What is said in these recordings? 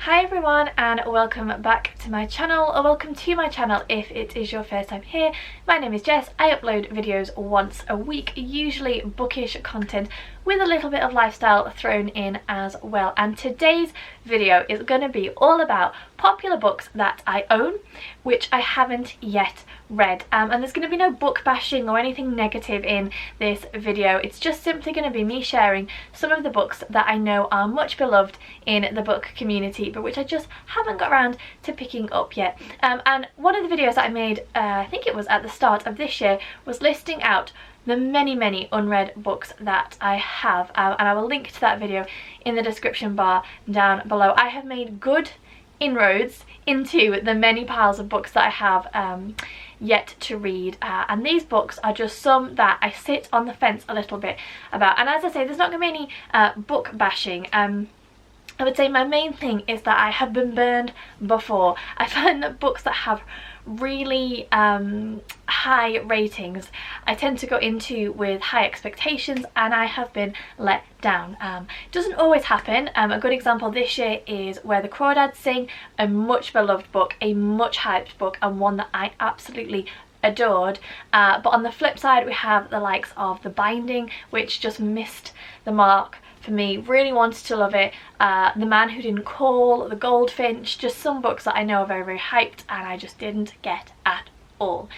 Hi everyone and welcome back to my channel, or welcome to my channel if it is your first time here. My name is Jess. I upload videos once a week, usually bookish content with a little bit of lifestyle thrown in as well. And today's video is going to be all about popular books that I own, which I haven't yet read. And there's going to be no book bashing or anything negative in this video. It's just simply going to be me sharing some of the books that I know are much beloved in the book community, but which I just haven't got around to picking up yet. And one of the videos that I made, I think it was at the start of this year, was listing out the many unread books that I have, and I will link to that video in the description bar down below. I have made good inroads into the many piles of books that I have yet to read, and these books are just some that I sit on the fence a little bit about. And as I say, there's not going to be any book bashing. I would say my main thing is that I have been burned before. I find that books that have really high ratings I tend to go into with high expectations, and I have been let down. It doesn't always happen. A good example this year is Where the Crawdads Sing, a much beloved book, a much hyped book, and one that I absolutely adored. But on the flip side, we have the likes of The Binding, which just missed the mark for me. Really wanted to love it. The Man Who Didn't Call, The Goldfinch, just some books that I know are very hyped and I just didn't get at all.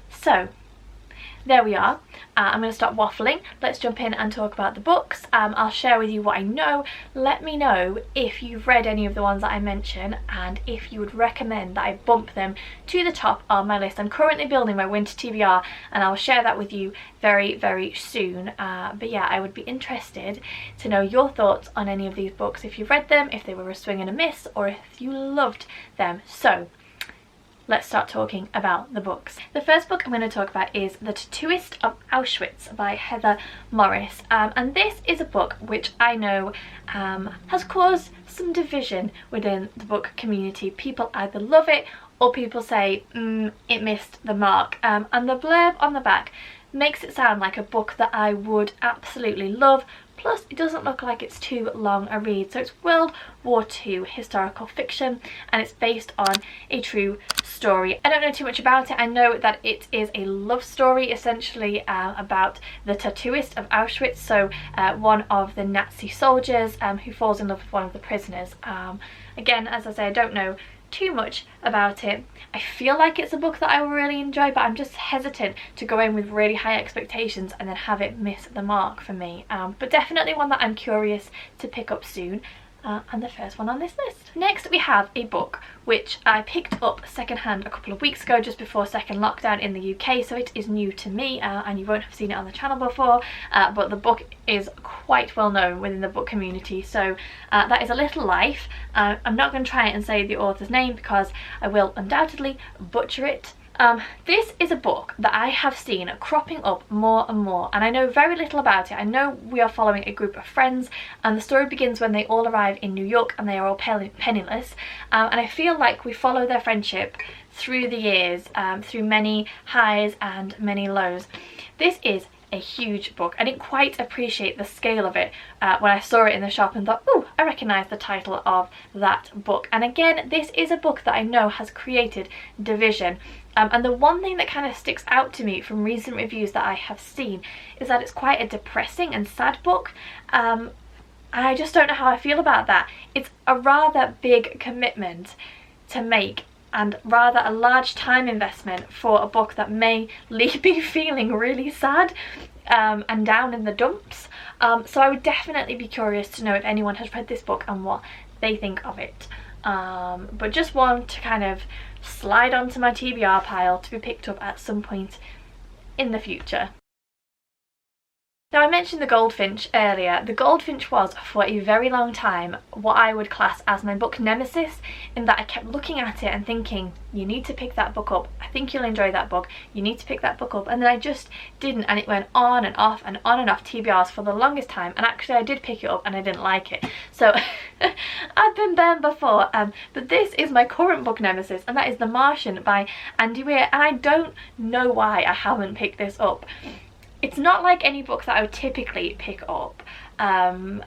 So there we are. I'm going to stop waffling. Let's jump in and talk about the books. I'll share with you what I know. Let me know if you've read any of the ones that I mention and if you would recommend that I bump them to the top of my list. I'm currently building my winter TBR and I'll share that with you very soon. But yeah, I would be interested to know your thoughts on any of these books, if you've read them, if they were a swing and a miss, or if you loved them. So let's start talking about the books. The first book I'm going to talk about is The Tattooist of Auschwitz by Heather Morris. And this is a book which I know has caused some division within the book community. People either love it or people say it missed the mark. And the blurb on the back makes it sound like a book that I would absolutely love. Plus, it doesn't look like it's too long a read. So it's World War II historical fiction and it's based on a true story. I don't know too much about it. I know that it is a love story essentially about the tattooist of Auschwitz, so one of the Nazi soldiers who falls in love with one of the prisoners. Again, as I say, I don't know too much about it. I feel like it's a book that I will really enjoy, but I'm just hesitant to go in with really high expectations and then have it miss the mark for me. But definitely one that I'm curious to pick up soon. And the first one on this list. Next we have a book which I picked up secondhand a couple of weeks ago, just before second lockdown in the UK, so it is new to me and you won't have seen it on the channel before, but the book is quite well known within the book community. So that is A Little Life. I'm not going to try and say the author's name because I will undoubtedly butcher it. This is a book that I have seen cropping up more and more, and I know very little about it. I know we are following a group of friends and the story begins when they all arrive in New York and they are all penniless, and I feel like we follow their friendship through the years, through many highs and many lows. This is a huge book. I didn't quite appreciate the scale of it when I saw it in the shop and thought, oh, I recognise the title of that book. And again, this is a book that I know has created division. And the one thing that kind of sticks out to me from recent reviews that I have seen is that it's quite a depressing and sad book. And I just don't know how I feel about that. It's a rather big commitment to make and rather a large time investment for a book that may leave me feeling really sad and down in the dumps. So I would definitely be curious to know if anyone has read this book and what they think of it. But just one to kind of slide onto my TBR pile to be picked up at some point in the future. Now, I mentioned The Goldfinch earlier. The Goldfinch was, for a very long time, what I would class as my book nemesis, in that I kept looking at it and thinking, you need to pick that book up. I think you'll enjoy that book. You need to pick that book up. And then I just didn't, and it went on and off and on and off TBRs for the longest time. And actually I did pick it up and I didn't like it. So I've been burned before. But this is my current book nemesis, and that is The Martian by Andy Weir. And I don't know why I haven't picked this up. It's not like any book that I would typically pick up.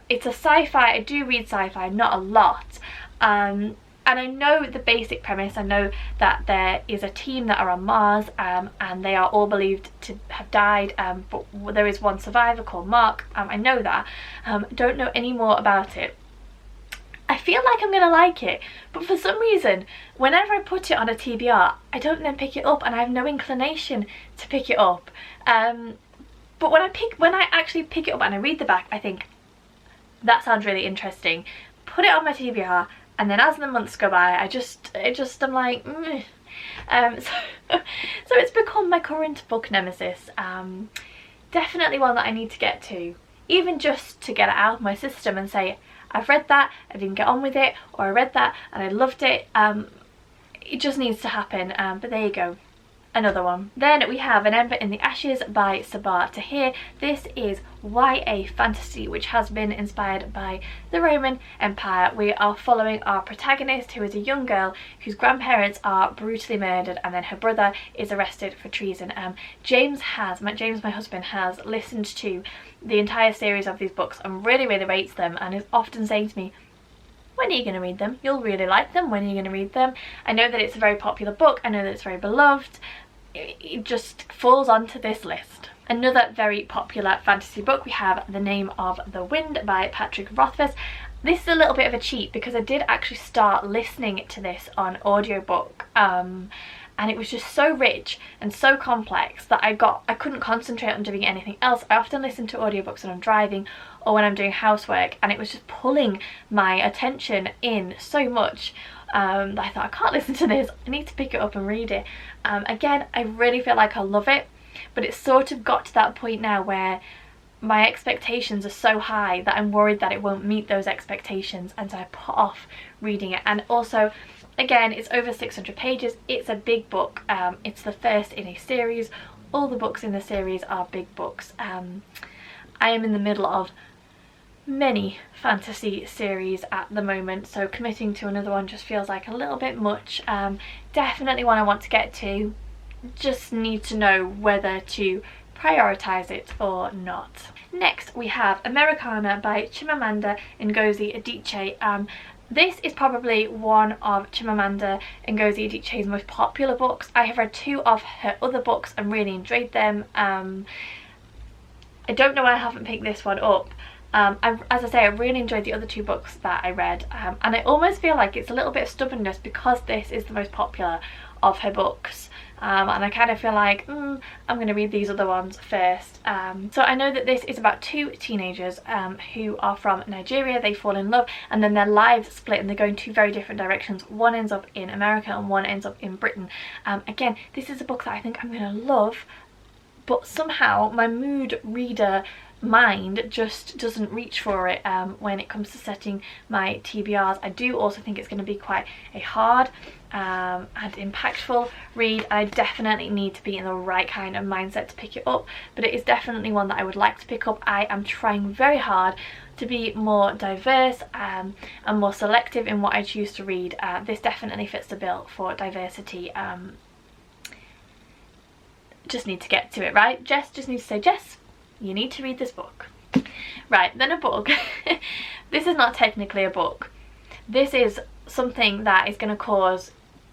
It's a sci-fi. I do read sci-fi, not a lot, And I know the basic premise. I know that there is a team that are on Mars, and they are all believed to have died, but there is one survivor called Mark. I know that. Don't know any more about it. I feel like I'm gonna like it, but for some reason, whenever I put it on a TBR, I don't then pick it up, and I have no inclination to pick it up. But when I actually pick it up and I read the back, I think that sounds really interesting. Put it on my TBR. And then as the months go by, I'm like, so it's become my current book nemesis. Definitely one that I need to get to, even just to get it out of my system and say, I've read that, I didn't get on with it, or I read that and I loved it. It just needs to happen, but there you go. Another one. Then we have An Ember in the Ashes by Sabaa Tahir. This is YA fantasy which has been inspired by the Roman Empire. We are following our protagonist, who is a young girl whose grandparents are brutally murdered, and then her brother is arrested for treason. James, my husband, has listened to the entire series of these books and really rates them, and is often saying to me, when are you going to read them? You'll really like them. When are you going to read them? I know that it's a very popular book. I know that it's very beloved. It just falls onto this list. Another very popular fantasy book, we have The Name of the Wind by Patrick Rothfuss. This is a little bit of a cheat because I did actually start listening to this on audiobook, and it was just so rich and so complex that I couldn't concentrate on doing anything else. I often listen to audiobooks when I'm driving or when I'm doing housework, and it was just pulling my attention in so much that I thought, I can't listen to this, I need to pick it up and read it. Again, I really feel like I love it, but it's sort of got to that point now where my expectations are so high that I'm worried that it won't meet those expectations, and so I put off reading it. And also, again, it's over 600 pages, it's a big book, it's the first in a series. All the books in the series are big books. I am in the middle of many fantasy series at the moment, so committing to another one just feels like a little bit much. Definitely one I want to get to, just need to know whether to prioritise it or not. Next we have Americana by Chimamanda Ngozi Adichie. This is probably one of Chimamanda Ngozi Adichie's most popular books. I have read 2 of her other books and really enjoyed them. I don't know why I haven't picked this one up. As I say, I really enjoyed the other 2 books that I read, and I almost feel like it's a little bit of stubbornness because this is the most popular of her books, and I kind of feel like I'm going to read these other ones first. So I know that this is about 2 teenagers who are from Nigeria. They fall in love and then their lives split and they go in 2 very different directions. One ends up in America and one ends up in Britain. Again, this is a book that I think I'm going to love, but somehow my mood reader mind just doesn't reach for it when it comes to setting my TBRs. I do also think it's going to be quite a hard and impactful read. I definitely need to be in the right kind of mindset to pick it up, but it is definitely one that I would like to pick up. I am trying very hard to be more diverse and more selective in what I choose to read. This definitely fits the bill for diversity. Just need to get to it, right? Jess just needs to say, Jess, you need to read this book. Right, then a book. This is not technically a book. This is something that is going to cause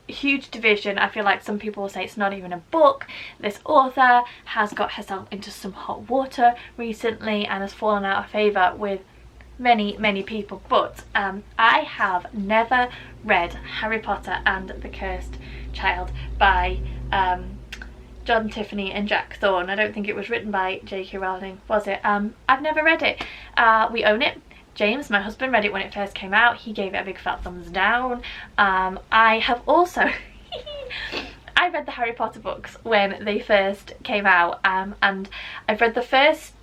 huge division. I feel like some people will say it's not even a book. This author has got herself into some hot water recently and has fallen out of favour with many people, but I have never read Harry Potter and the Cursed Child by John Tiffany and Jack Thorne. I don't think it was written by J.K. Rowling, was it? I've never read it. We own it. James, my husband, read it when it first came out. He gave it a big fat thumbs down. I have also I read the Harry Potter books when they first came out, and I've read the first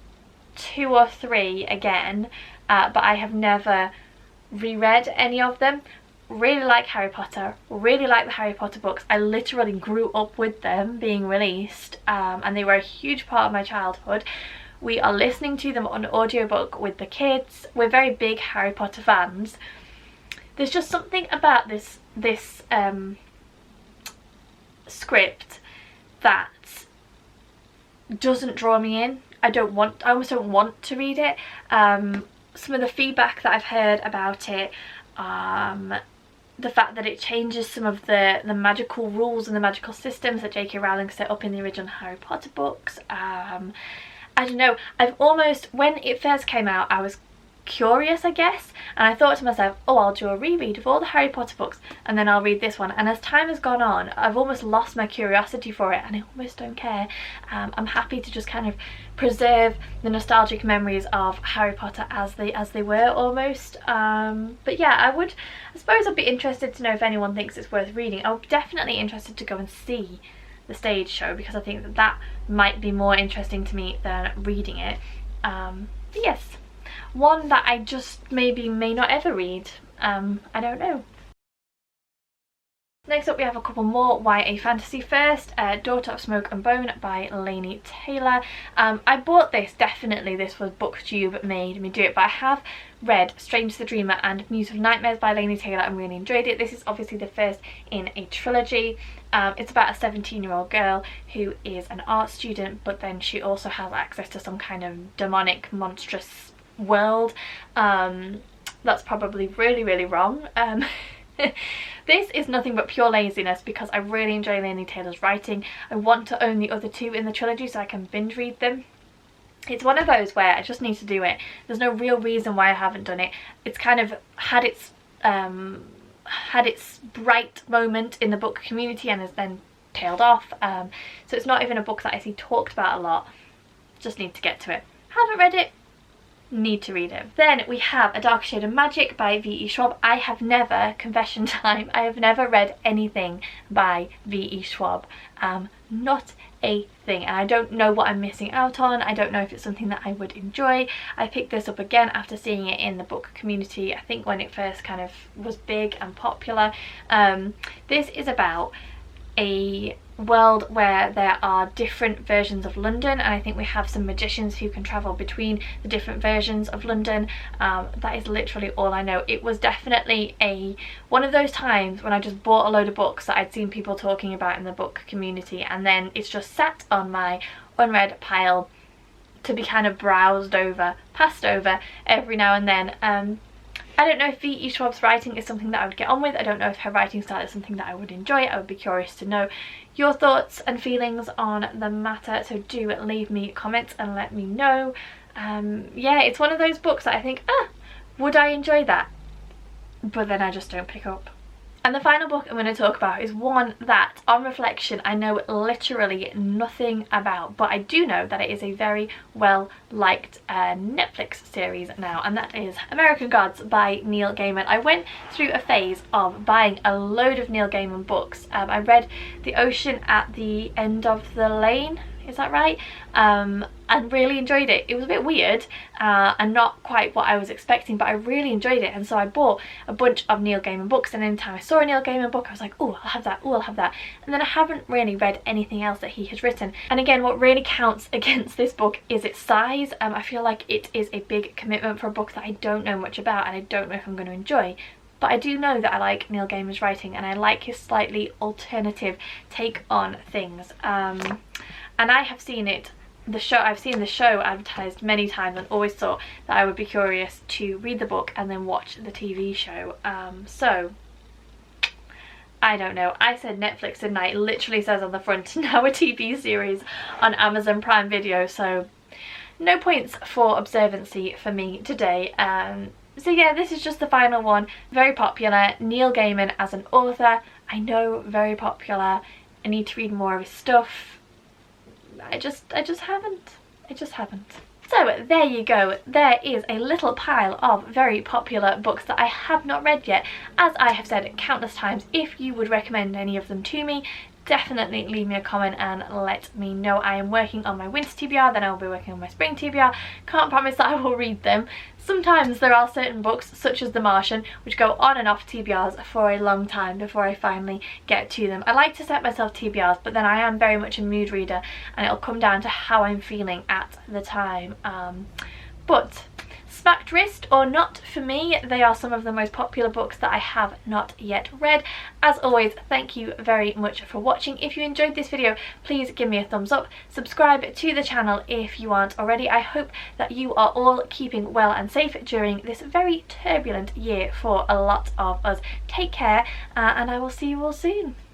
2 or 3 again, but I have never reread any of them. Really like Harry Potter, really like the Harry Potter books. I literally grew up with them being released, and they were a huge part of my childhood. We are listening to them on audiobook with the kids. We're very big Harry Potter fans. There's just something about this script that doesn't draw me in. I almost don't want to read it. Some of the feedback that I've heard about it the fact that it changes some of the magical rules and the magical systems that J.K. Rowling set up in the original Harry Potter books. I don't know, when it first came out, I was curious, I guess, and I thought to myself, oh, I'll do a reread of all the Harry Potter books and then I'll read this one. And as time has gone on, I've almost lost my curiosity for it, and I almost don't care. I'm happy to just kind of preserve the nostalgic memories of Harry Potter as they were almost. But yeah, I suppose I'd be interested to know if anyone thinks it's worth reading. I'm definitely interested to go and see the stage show, because I think that might be more interesting to me than reading it. But yes, one that I just may not ever read. I don't know. Next up we have a couple more YA fantasy. First, Daughter of Smoke and Bone by Laini Taylor. I bought this, definitely this was BookTube made me do it, but I have read Strange the Dreamer and Muse of Nightmares by Laini Taylor and really enjoyed it. This is obviously the first in a trilogy. It's about a 17-year-old girl who is an art student, but then she also has access to some kind of demonic, monstrous world. That's probably really wrong. This is nothing but pure laziness because I really enjoy Laini Taylor's writing. I want to own the other two in the trilogy so I can binge read them. It's one of those where I just need to do it. There's no real reason why I haven't done it. It's kind of had its bright moment in the book community and has then tailed off. So it's not even a book that I see talked about a lot. Just need to get to it. Haven't read it. Need to read it. Then we have A Dark Shade of Magic by V.E. Schwab. I have never, confession time, I have never read anything by V.E. Schwab. Not a thing, and I don't know what I'm missing out on. I don't know if it's something that I would enjoy. I picked this up again after seeing it in the book community, I think when it first kind of was big and popular. This is about a world where there are different versions of London, and I think we have some magicians who can travel between the different versions of London. That is literally all I know. It was definitely one of those times when I just bought a load of books that I'd seen people talking about in the book community, and then it's just sat on my unread pile to be kind of passed over every now and then. I don't know if V.E. Schwab's writing is something that I would get on with. I don't know if her writing style is something that I would enjoy. I would be curious to know your thoughts and feelings on the matter, so do leave me comments and let me know. Yeah, it's one of those books that I think, would I enjoy that? But then I just don't pick up. And the final book I'm going to talk about is one that, on reflection, I know literally nothing about, but I do know that it is a very well liked Netflix series now, and that is American Gods by Neil Gaiman. I went through a phase of buying a load of Neil Gaiman books. I read The Ocean at the End of the Lane, is that right? And really enjoyed it. It was a bit weird and not quite what I was expecting, but I really enjoyed it, and so I bought a bunch of Neil Gaiman books, and anytime I saw a Neil Gaiman book I was like, oh, I'll have that, oh, I'll have that. And then I haven't really read anything else that he has written. And again, what really counts against this book is its size. I feel like it is a big commitment for a book that I don't know much about and I don't know if I'm going to enjoy. But I do know that I like Neil Gaiman's writing, and I like his slightly alternative take on things. And I have seen I've seen the show advertised many times and always thought that I would be curious to read the book and then watch the TV show. So I don't know. I said Netflix, didn't I? It literally says on the front, now a TV series on Amazon Prime Video, so no points for observancy for me today. So yeah, this is just the final one. Very popular. Neil Gaiman as an author, I know, very popular. I need to read more of his stuff. I just haven't. So there you go. There is a little pile of very popular books that I have not read yet. As I have said countless times, if you would recommend any of them to me, definitely leave me a comment and let me know. I am working on my winter TBR, then I will be working on my spring TBR. Can't promise that I will read them. Sometimes there are certain books, such as The Martian, which go on and off TBRs for a long time before I finally get to them. I like to set myself TBRs, but then I am very much a mood reader, and it'll come down to how I'm feeling at the time. But Smacked Wrist or not, for me, they are some of the most popular books that I have not yet read. As always, thank you very much for watching. If you enjoyed this video, please give me a thumbs up. Subscribe to the channel if you aren't already. I hope that you are all keeping well and safe during this very turbulent year for a lot of us. Take care, and I will see you all soon.